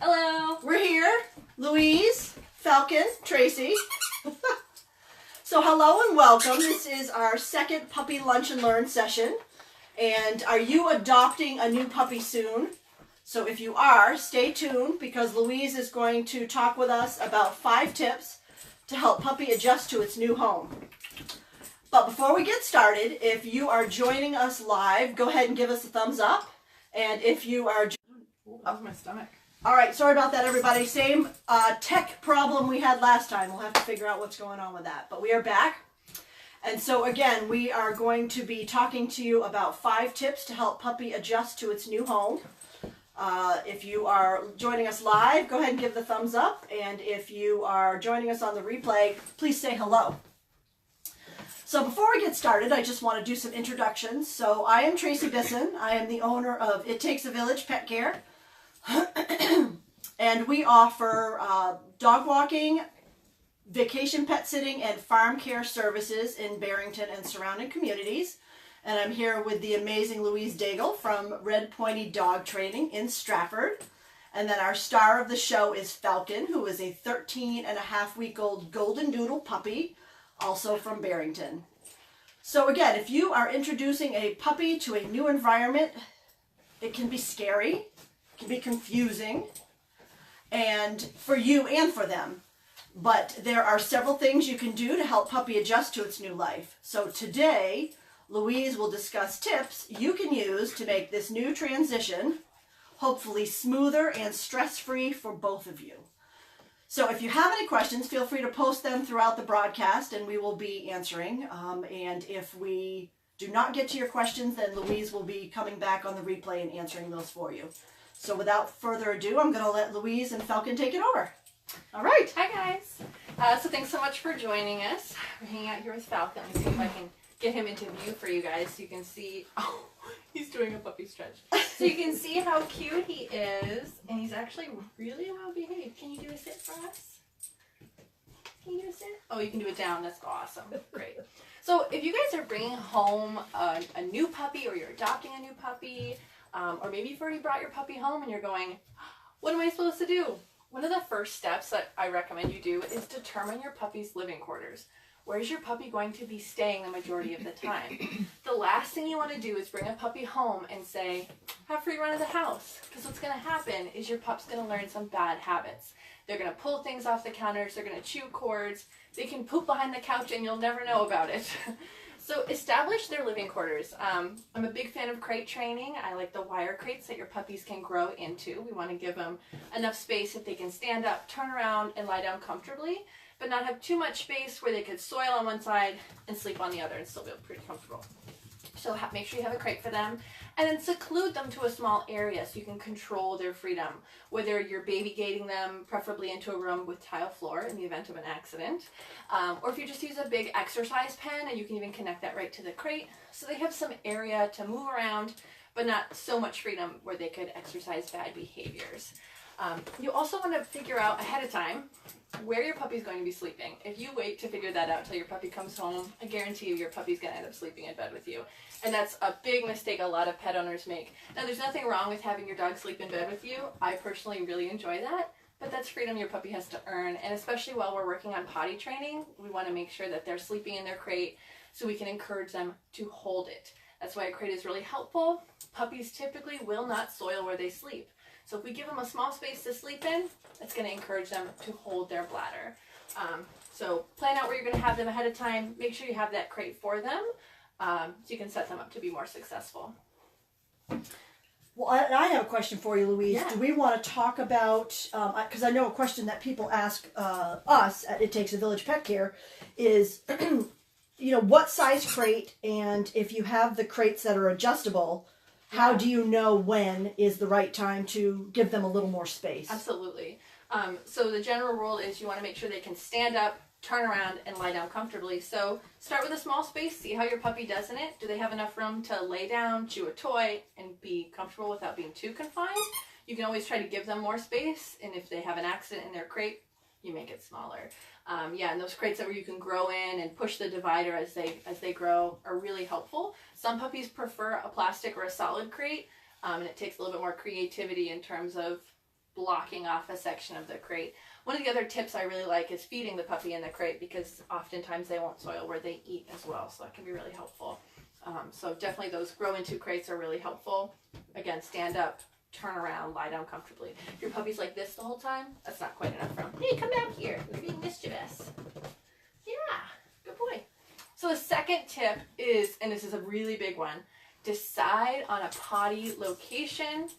Hello. We're here. Louise, Falcon, Tracy. So hello and welcome. This is our second puppy lunch and learn session. And are you adopting a new puppy soon? So if you are, stay tuned because Louise is going to talk with us about 5 tips to help puppy adjust to its new home. But before we get started, if you are joining us live, go ahead and give us a thumbs up. And if you are... Oh, that was my stomach. All right, sorry about that, everybody. Same tech problem we had last time. We'll have to figure out what's going on with that. But we are back. And so, again, we are going to be talking to you about 5 tips to help puppy adjust to its new home. If you are joining us live, go ahead and give the thumbs up. And if you are joining us on the replay, please say hello. So before we get started, I just want to do some introductions. So I am Tracy Bisson. I am the owner of It Takes a Village Pet Care. And we offer dog walking, vacation pet sitting, and farm care services in Barrington and surrounding communities. And I'm here with the amazing Louise Daigle from Red Pointy Dog Training in Strafford. And then our star of the show is Falcon, who is a 13-and-a-half-week-old Golden Doodle puppy, also from Barrington. So again, if you are introducing a puppy to a new environment, it can be scary, it can be confusing, and for you and for them. But there are several things you can do to help puppy adjust to its new life. So today, Louise will discuss tips you can use to make this new transition hopefully smoother and stress-free for both of you. So if you have any questions, feel free to post them throughout the broadcast and we will be answering. And if we do not get to your questions, then Louise will be coming back on the replay and answering those for you. So without further ado, I'm going to let Louise and Falcon take it over. All right. Hi, guys. So thanks so much for joining us. We're hanging out here with Falcon. Let me see if I can get him into view for you guys so you can see. Oh, he's doing a puppy stretch. So you can see how cute he is. And he's actually really well behaved. Can you do a sit for us? Can you do a sit? Oh, you can do it down. That's awesome. Great. So if you guys are bringing home a new puppy or you're adopting a new puppy, or maybe you've already brought your puppy home and you're going, what am I supposed to do? One of the first steps that I recommend you do is determine your puppy's living quarters. Where's your puppy going to be staying the majority of the time? The last thing you want to do is bring a puppy home and say, have free run of the house. Because what's going to happen is your pup's going to learn some bad habits. They're going to pull things off the counters, they're going to chew cords, they can poop behind the couch and you'll never know about it. So establish their living quarters. I'm a big fan of crate training. I like the wire crates that your puppies can grow into. We want to give them enough space that they can stand up, turn around, and lie down comfortably, but not have too much space where they could soil on one side and sleep on the other and still feel pretty comfortable. So make sure you have a crate for them, and then seclude them to a small area so you can control their freedom. Whether you're baby gating them, preferably into a room with tile floor in the event of an accident, or if you just use a big exercise pen and you can even connect that right to the crate so they have some area to move around, but not so much freedom where they could exercise bad behaviors. You also want to figure out ahead of time where your puppy's going to be sleeping. If you wait to figure that out till your puppy comes home, I guarantee you your puppy's going to end up sleeping in bed with you. And that's a big mistake a lot of pet owners make. Now, there's nothing wrong with having your dog sleep in bed with you. I personally really enjoy that, but that's freedom your puppy has to earn. And especially while we're working on potty training, we want to make sure that they're sleeping in their crate so we can encourage them to hold it. That's why a crate is really helpful. Puppies typically will not soil where they sleep. So if we give them a small space to sleep in, it's going to encourage them to hold their bladder. So plan out where you're going to have them ahead of time. Make sure you have that crate for them so you can set them up to be more successful. Well, I have a question for you, Louise. Yeah. Do we want to talk about, because I know a question that people ask us at It Takes a Village Pet Care is, you know, what size crate, and if you have the crates that are adjustable, how do you know when is the right time to give them a little more space? Absolutely. So the general rule is you want to make sure they can stand up, turn around, and lie down comfortably. So start with a small space, see how your puppy does in it. Do they have enough room to lay down, chew a toy, and be comfortable without being too confined? You can always try to give them more space, and if they have an accident in their crate, you make it smaller. And those crates that where you can grow in and push the divider as they grow are really helpful. Some puppies prefer a plastic or a solid crate, and it takes a little bit more creativity in terms of blocking off a section of the crate. One of the other tips I really like is feeding the puppy in the crate, because oftentimes they won't soil where they eat as well, so that can be really helpful. So definitely those grow into crates are really helpful. Again, stand up, turn around, lie down comfortably. If your puppy's like this the whole time, that's not quite enough for them. Hey, come back here. You're being mischievous. Yeah, good boy. So the second tip is, and this is a really big one, decide on a potty location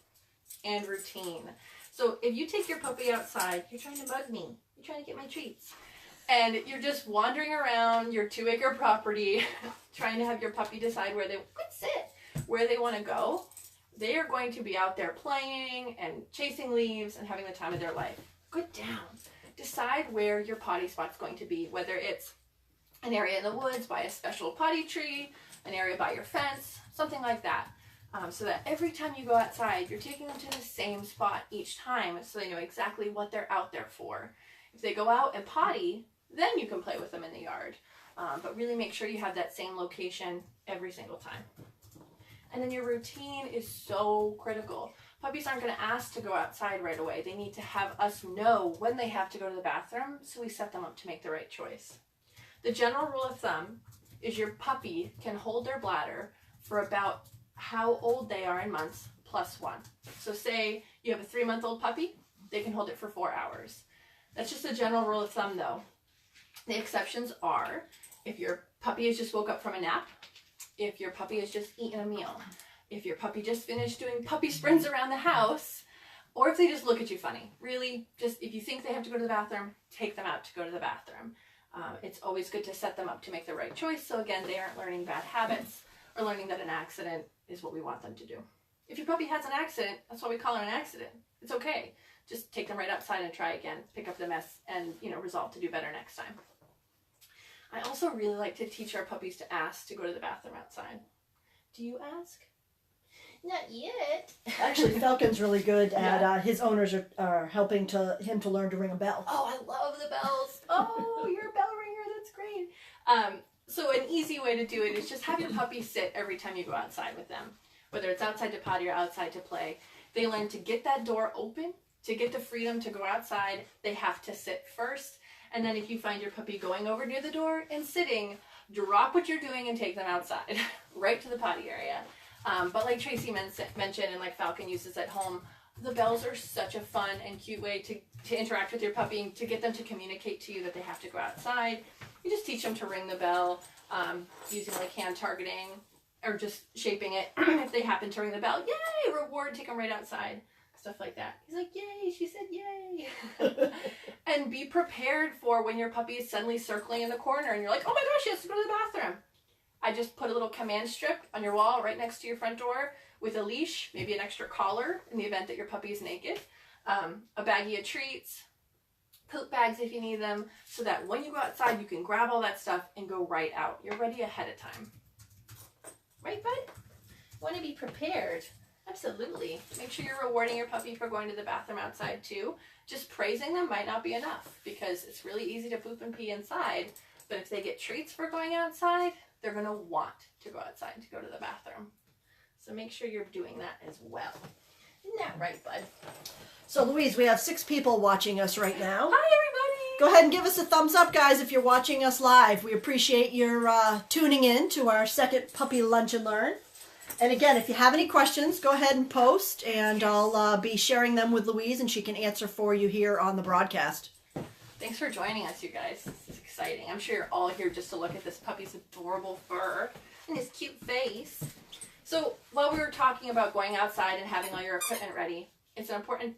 and routine. So if you take your puppy outside, you're trying to bug me. You're trying to get my treats. And you're just wandering around your 2-acre property trying to have your puppy decide where they want to go. They are going to be out there playing and chasing leaves and having the time of their life. Good down. Decide where your potty spot's going to be, whether it's an area in the woods by a special potty tree, an area by your fence, something like that. So that every time you go outside, you're taking them to the same spot each time, so they know exactly what they're out there for. If they go out and potty, then you can play with them in the yard. But really make sure you have that same location every single time. And then your routine is so critical. Puppies aren't going to ask to go outside right away. They need to have us know when they have to go to the bathroom, so we set them up to make the right choice. The general rule of thumb is your puppy can hold their bladder for about how old they are in months +1. So say you have a 3-month-old puppy, they can hold it for 4 hours. That's just a general rule of thumb though. The exceptions are if your puppy has just woke up from a nap, if your puppy has just eaten a meal, if your puppy just finished doing puppy sprints around the house, or if they just look at you funny. Really, just if you think they have to go to the bathroom, take them out to go to the bathroom. It's always good to set them up to make the right choice, so again, they aren't learning bad habits or learning that an accident is what we want them to do. If your puppy has an accident, that's why we call it an accident. It's okay. Just take them right outside and try again, pick up the mess, and resolve to do better next time. I also really like to teach our puppies to ask to go to the bathroom outside. Do you ask? Not yet. Actually, Falcon's really good at, his owners are helping him to learn to ring a bell. Oh, I love the bells. Oh, you're a bell ringer. That's great. So an easy way to do it is just have your puppy sit every time you go outside with them. Whether it's outside to potty or outside to play. They learn to get that door open. To get the freedom to go outside, they have to sit first. And then if you find your puppy going over near the door and sitting, drop what you're doing and take them outside, right to the potty area. But like Tracy mentioned and like Falcon uses at home, the bells are such a fun and cute way to interact with your puppy and to get them to communicate to you that they have to go outside. You just teach them to ring the bell using like hand targeting or just shaping it. If they happen to ring the bell, yay, reward, take them right outside. Stuff like that. He's like, yay, she said yay. And be prepared for when your puppy is suddenly circling in the corner and you're like, oh my gosh, she has to go to the bathroom. I just put a little command strip on your wall right next to your front door with a leash, maybe an extra collar in the event that your puppy is naked, a baggie of treats, poop bags if you need them, so that when you go outside, you can grab all that stuff and go right out. You're ready ahead of time. Right, bud? Want to be prepared. Absolutely. Make sure you're rewarding your puppy for going to the bathroom outside too. Just praising them might not be enough because it's really easy to poop and pee inside, but if they get treats for going outside, they're going to want to go outside to go to the bathroom. So make sure you're doing that as well. Isn't that right, bud? So Louise, we have 6 people watching us right now. Hi, everybody. Go ahead and give us a thumbs up, guys, if you're watching us live. We appreciate your tuning in to our second Puppy Lunch and Learn. And again, if you have any questions, go ahead and post, and I'll be sharing them with Louise, and she can answer for you here on the broadcast. Thanks for joining us, you guys. This is exciting. I'm sure you're all here just to look at this puppy's adorable fur and his cute face. So while we were talking about going outside and having all your equipment ready, it's an important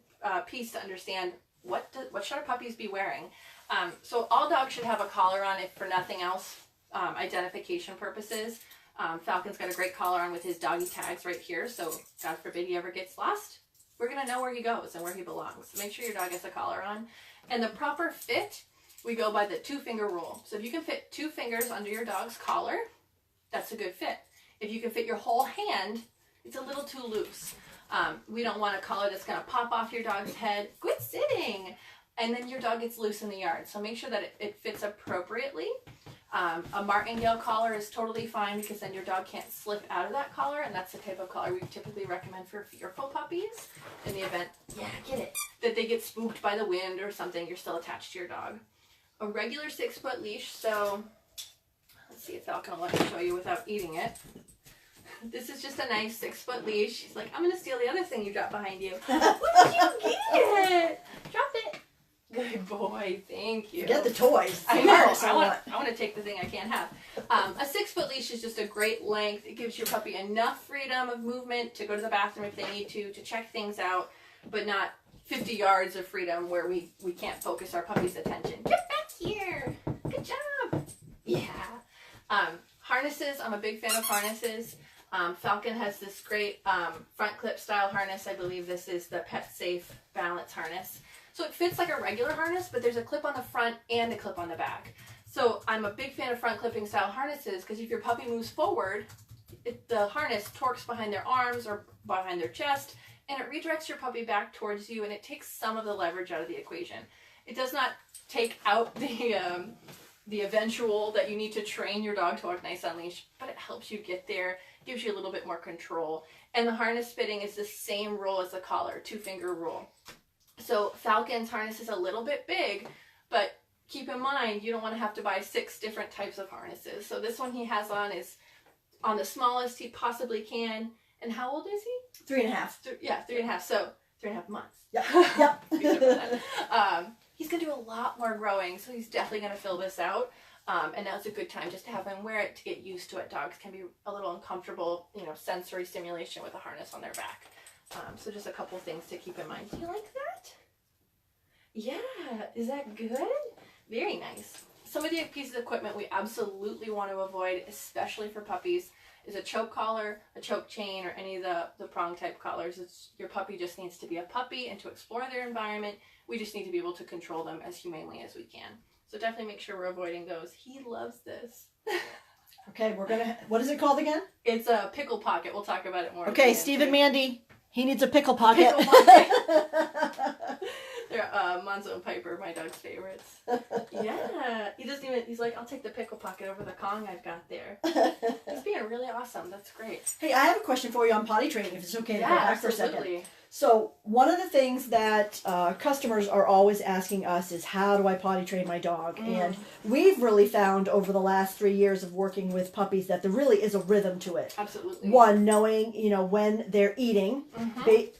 piece to understand what should our puppies be wearing. So all dogs should have a collar on, if for nothing else, identification purposes. Falcon's got a great collar on with his doggy tags right here, so God forbid he ever gets lost, we're going to know where he goes and where he belongs. So make sure your dog has a collar on. And the proper fit, we go by the 2-finger rule. So if you can fit 2 fingers under your dog's collar, that's a good fit. If you can fit your whole hand, it's a little too loose. We don't want a collar that's going to pop off your dog's head. Quit sitting! And then your dog gets loose in the yard. So make sure that it fits appropriately. A martingale collar is totally fine because then your dog can't slip out of that collar, and that's the type of collar we typically recommend for fearful puppies in the event, that they get spooked by the wind or something, you're still attached to your dog. A regular 6-foot leash, so let's see if Falcon will let me show you without eating it. This is just a nice 6-foot leash. He's like, I'm going to steal the other thing you dropped behind you. What did you get? Drop it. Good boy, thank you. Get the toys. I know. I want to take the thing I can't have. A 6-foot leash is just a great length. It gives your puppy enough freedom of movement to go to the bathroom if they need to check things out, but not 50 yards of freedom where we can't focus our puppy's attention. Get back here. Good job. Yeah. Harnesses. I'm a big fan of harnesses. Falcon has this great front clip style harness. I believe this is the Pet Safe balance harness. So it fits like a regular harness, but there's a clip on the front and a clip on the back. So I'm a big fan of front clipping style harnesses because if your puppy moves forward, the harness torques behind their arms or behind their chest, and it redirects your puppy back towards you, and it takes some of the leverage out of the equation. It does not take out the eventual that you need to train your dog to walk nice on leash, but it helps you get there, gives you a little bit more control. And the harness fitting is the same rule as the collar, 2-finger rule. So Falcon's harness is a little bit big, but keep in mind, you don't want to have to buy 6 different types of harnesses. So this one he has on is on the smallest he possibly can. And how old is he? 3.5. Yeah, 3.5. So 3.5 months. Yep. He's going to do a lot more growing, so he's definitely going to fill this out. And now's a good time just to have him wear it to get used to it. Dogs can be a little uncomfortable, sensory stimulation with a harness on their back. So just a couple things to keep in mind. Do you like that? Yeah, is that good? Very nice. Some of the pieces of equipment we absolutely want to avoid, especially for puppies, is a choke collar, a choke chain, or any of the prong type collars. Your puppy just needs to be a puppy and to explore their environment. We just need to be able to control them as humanely as we can. So definitely make sure we're avoiding those. He loves this. Okay, what is it called again? It's a pickle pocket. We'll talk about it more. Okay, Steve and Mandy, he needs a pickle pocket. Pickle pocket. They're Monzo and Piper, my dog's favorites. Yeah. He's like, I'll take the pickle pocket over the Kong I've got there. He's being really awesome. That's great. Hey, I have a question for you on potty training, if it's okay to go back for a second. Absolutely. So one of the things that customers are always asking us is, how do I potty train my dog? And we've really found over the last 3 years of working with puppies that there really is a rhythm to it. Absolutely. One, knowing, when they're eating,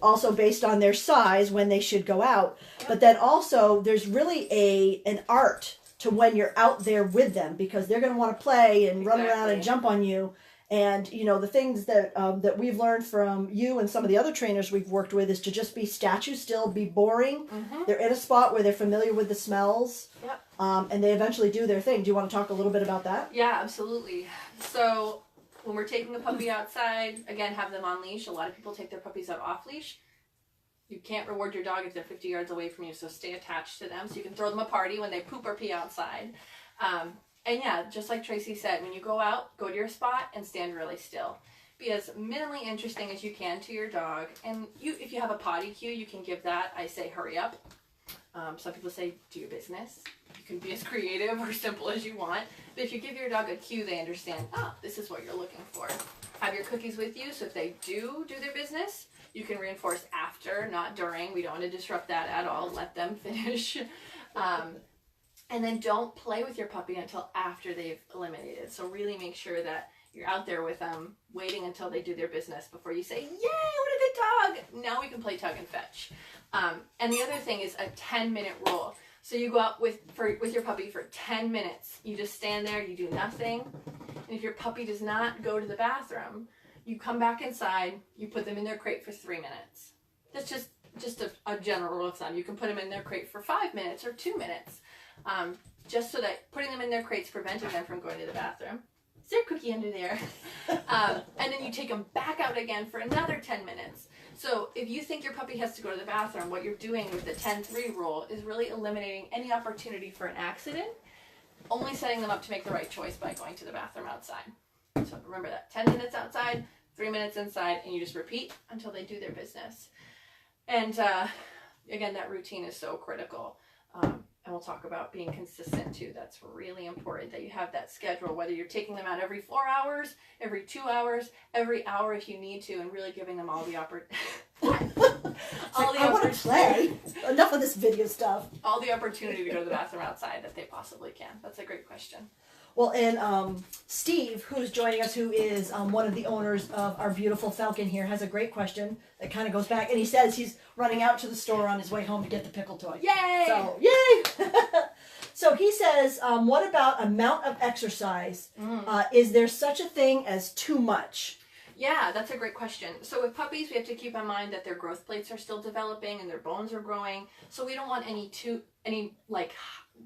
also based on their size, when they should go out. Yep. But then also there's really an art to when you're out there with them, because they're going to want to play and run around and jump on you. And, the things that that we've learned from you and some of the other trainers we've worked with is to just be statue still, be boring. They're in a spot where they're familiar with the smells. Yep. And they eventually do their thing. Do you want to talk a little bit about that? Yeah, absolutely. So when we're taking a puppy outside, again, have them on leash. A lot of people take their puppies out off leash. You can't reward your dog if they're 50 yards away from you, so stay attached to them. So you can throw them a party when they poop or pee outside. And yeah, just like Tracy said, when you go out, go to your spot and stand really still. Be as minimally interesting as you can to your dog. And if you have a potty cue, you can give that. I say, hurry up. Some people say, do your business. You can be as creative or simple as you want. But if you give your dog a cue, they understand, this is what you're looking for. Have your cookies with you, so if they do their business, you can reinforce after, not during. We don't want to disrupt that at all. Let them finish. And then don't play with your puppy until after they've eliminated. So really make sure that you're out there with them, waiting until they do their business before you say, yay, what a good dog. Now we can play tug and fetch. And the other thing is a 10-minute rule. So you go out with your puppy for 10 minutes. You just stand there, you do nothing. And if your puppy does not go to the bathroom, you come back inside, you put them in their crate for 3 minutes. That's just a general rule of thumb. You can put them in their crate for 5 minutes or 2 minutes. Just so that putting them in their crates prevented them from going to the bathroom. Is there a cookie under there? And then you take them back out again for another 10 minutes. So if you think your puppy has to go to the bathroom, what you're doing with the 10-3 rule is really eliminating any opportunity for an accident, only setting them up to make the right choice by going to the bathroom outside. So remember that, 10 minutes outside, 3 minutes inside, and you just repeat until they do their business. And again, that routine is so critical. And we'll talk about being consistent too. That's really important that you have that schedule, whether you're taking them out every 4 hours, every 2 hours, every hour if you need to, and really giving them all the I want to play. Enough of this video stuff. All the opportunity to go to the bathroom outside that they possibly can. That's a great question. Well, and Steve, who's joining us, who is one of the owners of our beautiful Falcon here, has a great question that kind of goes back. And he says he's running out to the store on his way home to get the pickle toy. Yay! So, yay! So he says, what about amount of exercise? Is there such a thing as too much? Yeah, that's a great question. So with puppies, we have to keep in mind that their growth plates are still developing and their bones are growing. So we don't want any like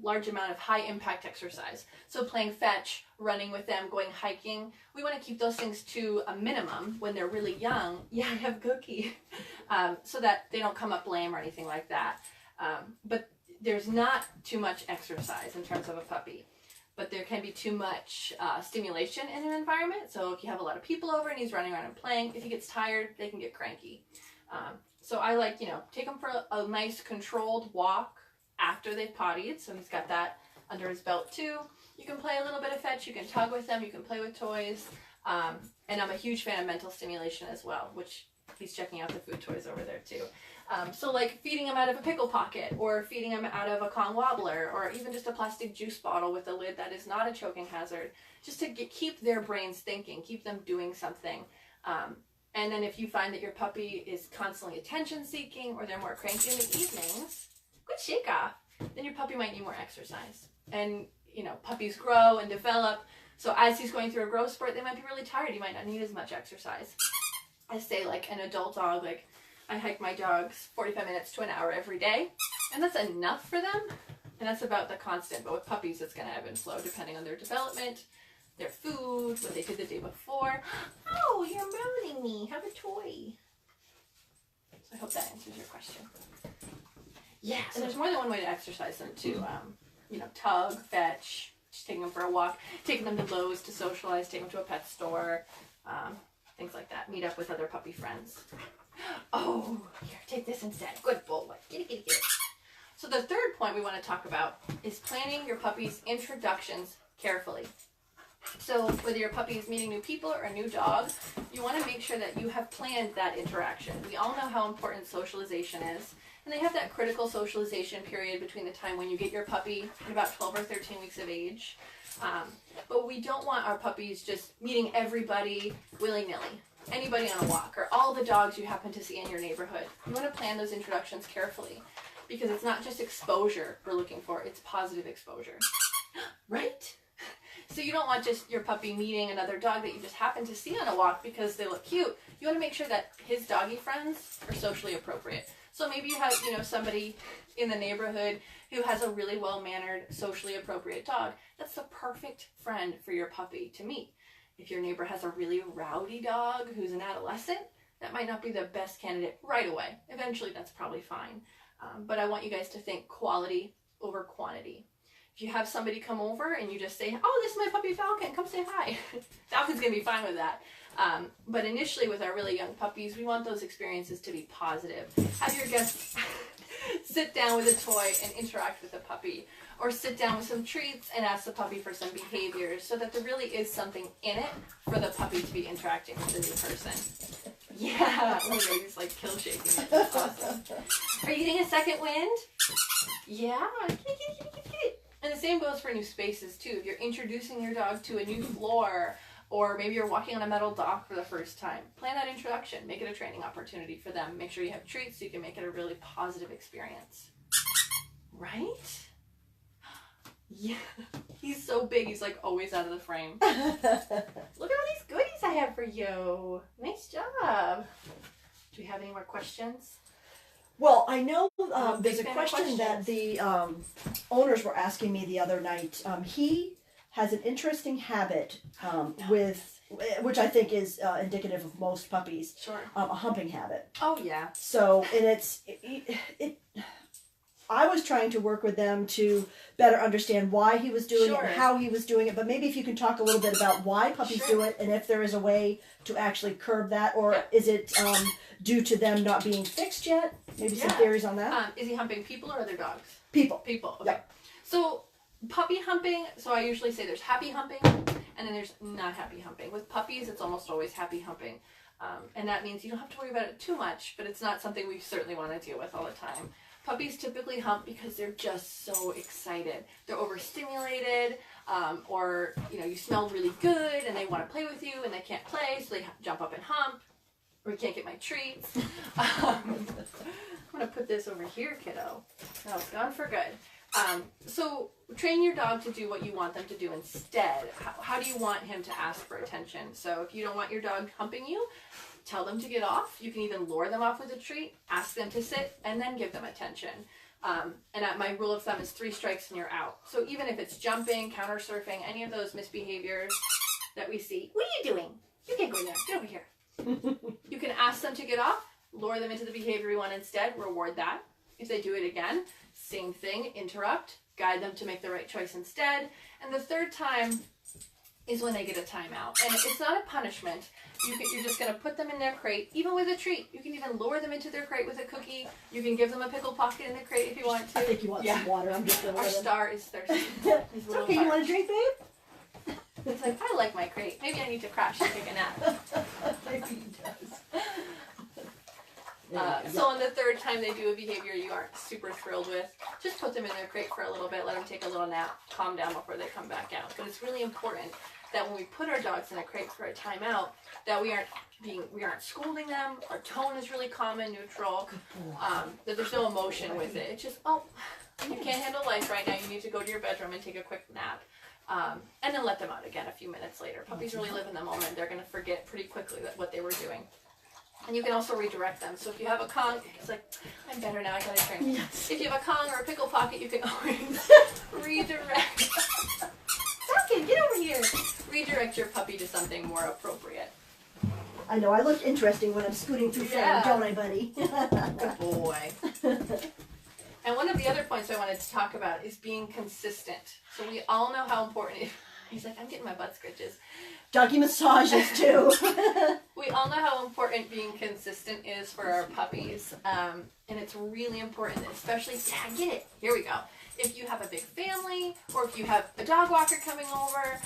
large amount of high impact exercise. So playing fetch, running with them, going hiking, we want to keep those things to a minimum when they're really young. Yeah, I have Cookie. So that they don't come up lame or anything like that. But there's not too much exercise in terms of a puppy. But there can be too much stimulation in an environment. So if you have a lot of people over and he's running around and playing, if he gets tired, they can get cranky. So I like, take him for a nice controlled walk after they've pottied. So he's got that under his belt too. You can play a little bit of fetch. You can tug with them. You can play with toys. And I'm a huge fan of mental stimulation as well, which he's checking out the food toys over there too. So like feeding them out of a pickle pocket or feeding them out of a Kong wobbler or even just a plastic juice bottle with a lid that is not a choking hazard, just to keep their brains thinking, keep them doing something. And then if you find that your puppy is constantly attention seeking or they're more cranky in the evenings, good shake off, then your puppy might need more exercise. And puppies grow and develop. So as he's going through a growth spurt, they might be really tired. You might not need as much exercise. I say like an adult dog, like I hike my dogs 45 minutes to an hour every day, and that's enough for them, and that's about the constant. But with puppies, it's going to ebb and flow depending on their development, their food, what they did the day before. Oh, you're moaning me. Have a toy. So I hope that answers your question. Yeah, and there's more than one way to exercise them too. Tug, fetch, just taking them for a walk, taking them to Lowe's to socialize, taking them to a pet store, things like that. Meet up with other puppy friends. Oh, here, take this instead. Good boy. Get it. So the third point we want to talk about is planning your puppy's introductions carefully. So whether your puppy is meeting new people or a new dog, you want to make sure that you have planned that interaction. We all know how important socialization is. And they have that critical socialization period between the time when you get your puppy at about 12 or 13 weeks of age. But we don't want our puppies just meeting everybody willy-nilly. Anybody on a walk, or all the dogs you happen to see in your neighborhood. You want to plan those introductions carefully, because it's not just exposure we're looking for, it's positive exposure. Right? So you don't want just your puppy meeting another dog that you just happen to see on a walk because they look cute. You want to make sure that his doggy friends are socially appropriate. So maybe you have, somebody in the neighborhood who has a really well-mannered, socially appropriate dog. That's the perfect friend for your puppy to meet. If your neighbor has a really rowdy dog who's an adolescent, that might not be the best candidate right away. Eventually, that's probably fine. But I want you guys to think quality over quantity. If you have somebody come over and you just say, oh, this is my puppy Falcon, come say hi. Falcon's going to be fine with that. But initially with our really young puppies, we want those experiences to be positive. Have your guests sit down with a toy and interact with the puppy. Or sit down with some treats and ask the puppy for some behaviors so that there really is something in it for the puppy to be interacting with the new person. Yeah, look, he's like kill shaking. That's awesome. Are you getting a second wind? Yeah. And the same goes for new spaces too. If you're introducing your dog to a new floor, or maybe you're walking on a metal dock for the first time, plan that introduction. Make it a training opportunity for them. Make sure you have treats so you can make it a really positive experience. Right? Yeah, he's so big, he's like always out of the frame. Look at all these goodies I have for you. Nice job. Do we have any more questions? Well, I know there's a question that the owners were asking me the other night. He has an interesting habit which I think is indicative of most puppies. Sure. A humping habit. Oh, yeah. So, and I was trying to work with them to better understand why he was doing it and how he was doing it. But maybe if you can talk a little bit about why puppies do it and if there is a way to actually curb that, or is it due to them not being fixed yet? Maybe some theories on that? Is he humping people or other dogs? People. People. Okay. Yep. So puppy humping, so I usually say there's happy humping and then there's not happy humping. With puppies, it's almost always happy humping. And that means you don't have to worry about it too much, but it's not something we certainly want to deal with all the time. Puppies typically hump because they're just so excited. They're overstimulated, or you smell really good and they want to play with you and they can't play, so they jump up and hump. Or you can't get my treats. I'm gonna put this over here, kiddo. Oh, it's gone for good. So train your dog to do what you want them to do instead. How do you want him to ask for attention? So if you don't want your dog humping you, tell them to get off. You can even lure them off with a treat, ask them to sit, and then give them attention. My rule of thumb is 3 strikes and you're out. So even if it's jumping, counter surfing, any of those misbehaviors that we see, what are you doing? You can't go in there. Get over here. You can ask them to get off, lure them into the behavior you want instead, reward that. If they do it again, same thing, interrupt, guide them to make the right choice instead. And the third time is when they get a timeout. And it's not a punishment. You're just going to put them in their crate, even with a treat. You can even lure them into their crate with a cookie. You can give them a pickle pocket in the crate if you want to. I think you want some water. I'm just going to Our star is thirsty. It's okay, you want a drink, babe? It's like, I like my crate. Maybe I need to crash and take a nap. Maybe he does. So on the third time they do a behavior you aren't super thrilled with, just put them in their crate for a little bit, let them take a little nap, calm down before they come back out. But it's really important that when we put our dogs in a crate for a timeout, that we aren't scolding them. Our tone is really calm and neutral. That there's no emotion with it. It's just, you can't handle life right now. You need to go to your bedroom and take a quick nap. And then let them out again a few minutes later. Puppies really live in the moment. They're going to forget pretty quickly what they were doing. And you can also redirect them. So if you have a Kong, it's like, I'm better now, I got a drink. Yes. If you have a Kong or a pickle pocket, you can always redirect. Falcon, get over here. Redirect your puppy to something more appropriate. I know, I look interesting when I'm scooting through frame, don't I, buddy? Good boy. And one of the other points I wanted to talk about is being consistent. So we all know how important it is. He's like, I'm getting my butt scratches. Doggy massages, too. We all know how important being consistent is for our puppies. And it's really important, especially, get it, here we go. If you have a big family, or if you have a dog walker coming over,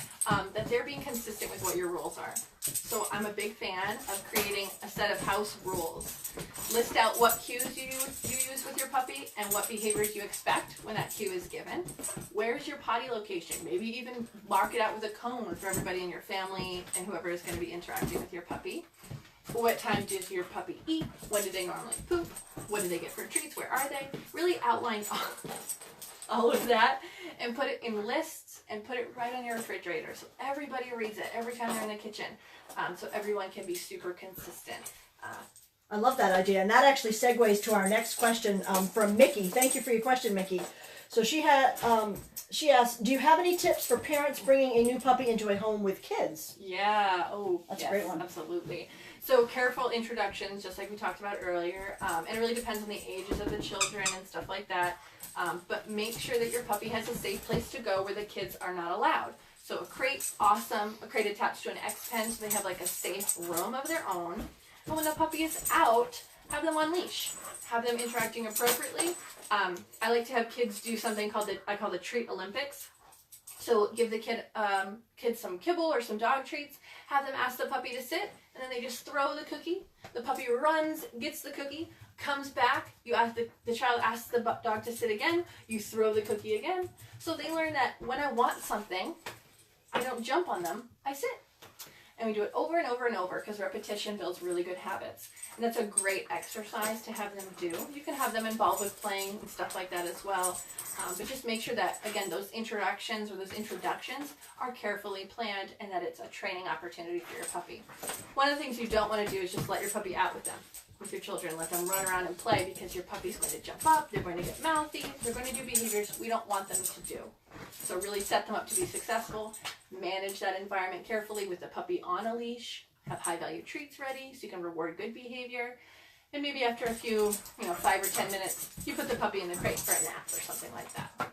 that they're being consistent with what your rules are. So I'm a big fan of creating a set of house rules. List out what cues you use with your puppy and what behaviors you expect when that cue is given. Where's your potty location? Maybe even mark it out with a cone for everybody in your family and whoever is going to be interacting with your puppy. What time does your puppy eat? When do they normally poop? What do they get for treats? Where are they? Really outline all of that and put it in lists and put it right on your refrigerator so everybody reads it every time they're in the kitchen, so everyone can be super consistent. I love that idea, and that actually segues to our next question from Mickey. Thank you for your question, Mickey. So she asked, do you have any tips for parents bringing a new puppy into a home with kids? Yeah, that's a great one. Absolutely. So careful introductions, just like we talked about earlier, and it really depends on the ages of the children and stuff like that. But make sure that your puppy has a safe place to go where the kids are not allowed. So a crate, awesome. A crate attached to an X-pen so they have like a safe room of their own. And when the puppy is out, have them on leash. Have them interacting appropriately. I like to have kids do something I call the Treat Olympics. So give the kids some kibble or some dog treats. Have them ask the puppy to sit, and then they just throw the cookie. The puppy runs, gets the cookie, comes back. You ask the child asks the dog to sit again. You throw the cookie again. So they learn that when I want something, I don't jump on them. I sit. And we do it over and over and over because repetition builds really good habits. And that's a great exercise to have them do. You can have them involved with playing and stuff like that as well. But just make sure that, again, those interactions or those introductions are carefully planned and that it's a training opportunity for your puppy. One of the things you don't want to do is just let your puppy out with them, with your children. Let them run around and play because your puppy's going to jump up, they're going to get mouthy, they're going to do behaviors we don't want them to do. So really set them up to be successful, manage that environment carefully with the puppy on a leash, have high-value treats ready so you can reward good behavior, and maybe after a few, 5 or 10 minutes, you put the puppy in the crate for a nap or something like that. Oh,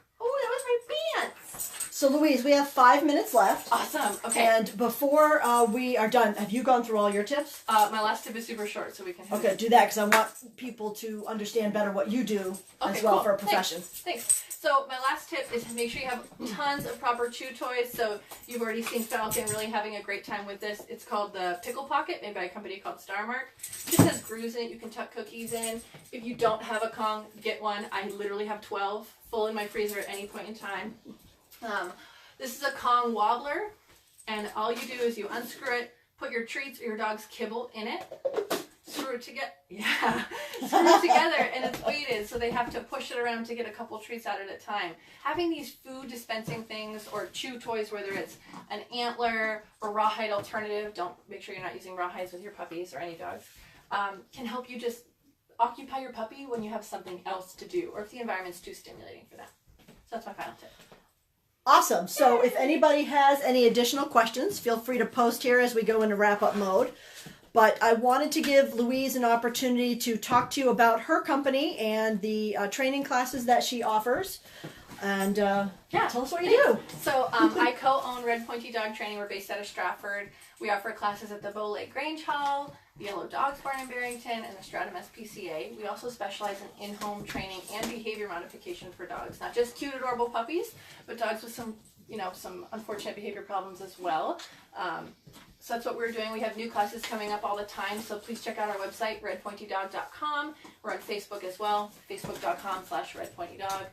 that was my pants! So Louise, we have 5 minutes left. Awesome. Okay. And before we are done, have you gone through all your tips? My last tip is super short, so we can. Okay, do that because I want people to understand better what you do as well for a profession. Thanks. So my last tip is to make sure you have tons of proper chew toys. So you've already seen Falcon really having a great time with this. It's called the Pickle Pocket, made by a company called Starmark. It just has grooves in it. You can tuck cookies in. If you don't have a Kong, get one. I literally have 12 full in my freezer at any point in time. This is a Kong wobbler, and all you do is you unscrew it, put your treats or your dog's kibble in it, screw it together, and it's weighted, so they have to push it around to get a couple treats out at a time. Having these food dispensing things or chew toys, whether it's an antler or rawhide alternative, make sure you're not using rawhides with your puppies or any dogs, can help you just occupy your puppy when you have something else to do or if the environment's too stimulating for them. So that's my final tip. Awesome. So if anybody has any additional questions, feel free to post here as we go into wrap-up mode. But I wanted to give Louise an opportunity to talk to you about her company and the training classes that she offers. And tell us what you do. So I co-own Red Pointy Dog Training. We're based out of Strafford. We offer classes at the Bow Lake Grange Hall, the Yellow Dogs Barn in Barrington, and the Stratham SPCA. We also specialize in in-home training and behavior modification for dogs. Not just cute, adorable puppies, but dogs with some unfortunate behavior problems as well. So that's what we're doing. We have new classes coming up all the time, so please check out our website, redpointydog.com. We're on Facebook as well, facebook.com/redpointydog.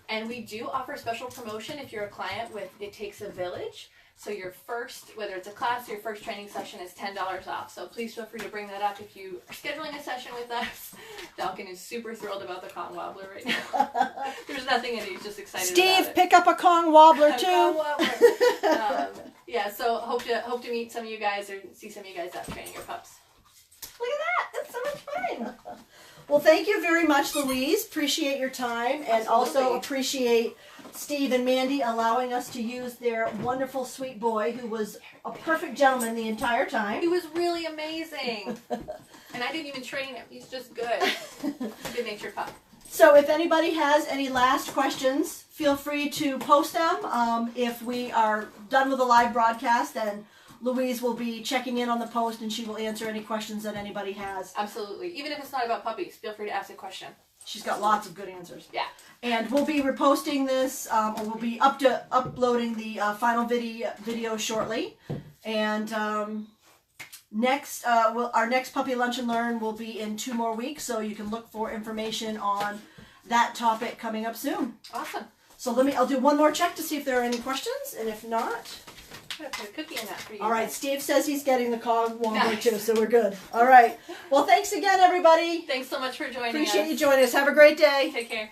And we do offer special promotion if you're a client with It Takes a Village. So your first, whether it's a class or your first training session, is $10 off. So please feel free to bring that up if you are scheduling a session with us. Falcon is super thrilled about the Kong Wobbler right now. There's nothing in it. He's just excited about it. Steve, pick up a Kong Wobbler too. Kong Wobbler. So hope to meet some of you guys or see some of you guys out training your pups. Look at that. That's so much fun. Well, thank you very much, Louise. Appreciate your time, and also appreciate Steve and Mandy allowing us to use their wonderful sweet boy, who was a perfect gentleman the entire time. He was really amazing. And I didn't even train him. He's just good. Good-natured pup. So if anybody has any last questions, feel free to post them. If we are done with the live broadcast, then Louise will be checking in on the post, and she will answer any questions that anybody has. Absolutely. Even if it's not about puppies, feel free to ask a question. She's got lots of good answers. Yeah. And we'll be reposting this, or we'll be uploading the final video shortly. And our next Puppy Lunch and Learn will be in 2 more weeks, so you can look for information on that topic coming up soon. Awesome. So I'll do one more check to see if there are any questions, and if not... I'm going to put a cookie in that for you. All right, Steve says he's getting the Kong Wobbler too, so we're good. All right. Well, thanks again, everybody. Thanks so much for joining us. Appreciate you joining us. Have a great day. Take care.